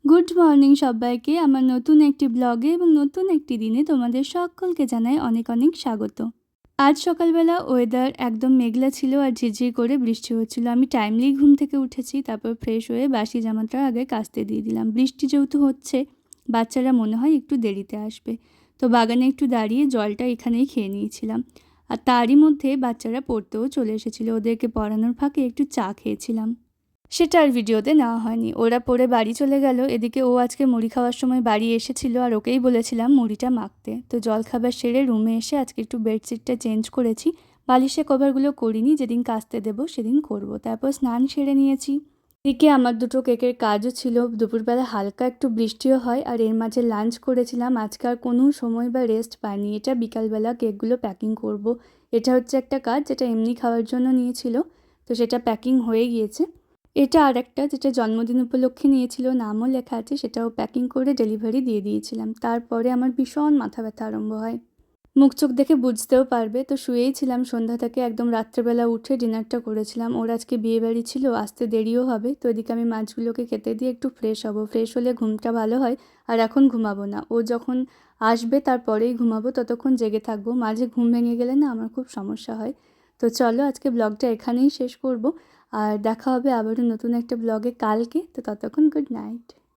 Good morning সবাইকে আমার নতুন একটি ব্লগে এবং নতুন একটি দিনে তোমাদের সকলকে জানাই অনেক অনেক স্বাগত। আজ সকালবেলা ওয়েদার একদম মেঘলা ছিল আর ঝিরঝির করে বৃষ্টি হচ্ছিল। আমি টাইমলি ঘুম থেকে উঠেছি, তারপর ফ্রেশ হয়ে বাসি জামাটা আগে কাচতে দিয়ে দিলাম। বৃষ্টি যেহেতু হচ্ছে, বাচ্চারা মনে হয় একটু দেরিতে আসবে, তো বাগানে একটু দাঁড়িয়ে জলটা এখানেই খেয়ে নিয়েছিলাম। আর তারই মধ্যে বাচ্চারা পড়তেও চলে এসেছিলো, ওদেরকে পড়ানোর ফাঁকে একটু চা খেয়েছিলাম। সেটা আর ভিডিওতে নেওয়া হয়নি। ওরা পড়ে বাড়ি চলে গেল। এদিকে ও আজকে মুড়ি খাওয়ার সময় বাড়ি এসেছিল, আর ওকেই বলেছিলাম মুড়িটা মাখতে। তো জলখাবার সেরে রুমে এসে আজকে একটু বেডশিটটা চেঞ্জ করেছি। বালিশের কভারগুলো করিনি, যেদিন কাচতে দেবো সেদিন করব। তারপর স্নান সেরে নিয়েছি। এদিকে আমার দুটো কেকের কাজও ছিল। দুপুরবেলা হালকা একটু বৃষ্টিও হয়, আর এর মাঝে লাঞ্চ করেছিলাম। আজকে আর কোনো সময় বা রেস্ট পাইনি। এটা বিকালবেলা কেকগুলো প্যাকিং করব। এটা হচ্ছে একটা কাজ যেটা এমনি খাওয়ার জন্য নিয়েছিল, তো সেটা প্যাকিং হয়ে গিয়েছে। এটা আর একটা যেটা জন্মদিন উপলক্ষে নিয়েছিল, নামও লেখা আছে, সেটাও প্যাকিং করে ডেলিভারি দিয়ে দিয়েছিলাম। তারপরে আমার ভীষণ মাথা ব্যথা আরম্ভ হয়। মুখ চোখ দেখে বুঝতেও পারবে। তো শুয়েই ছিলাম সন্ধ্যা থেকে, একদম রাত্রেবেলা উঠে ডিনারটা করেছিলাম। ওর আজকে বিয়েবাড়ি ছিল, আসতে দেরিও হবে। তো এদিকে আমি মাছগুলোকে খেতে দিয়ে একটু ফ্রেশ হব। ফ্রেশ হলে ঘুমটা ভালো হয়। আর এখন ঘুমাবো না, ও যখন আসবে তারপরেই ঘুমাবো। ততক্ষণ জেগে থাকবো, মাঝে ঘুম ভেঙে গেলে না আমার খুব সমস্যা হয়। তো চলো আজকে ব্লগটা এখানেই শেষ করব, আর দেখা হবে আবারও নতুন একটা ব্লগে কালকে। তো ততক্ষণ গুড নাইট।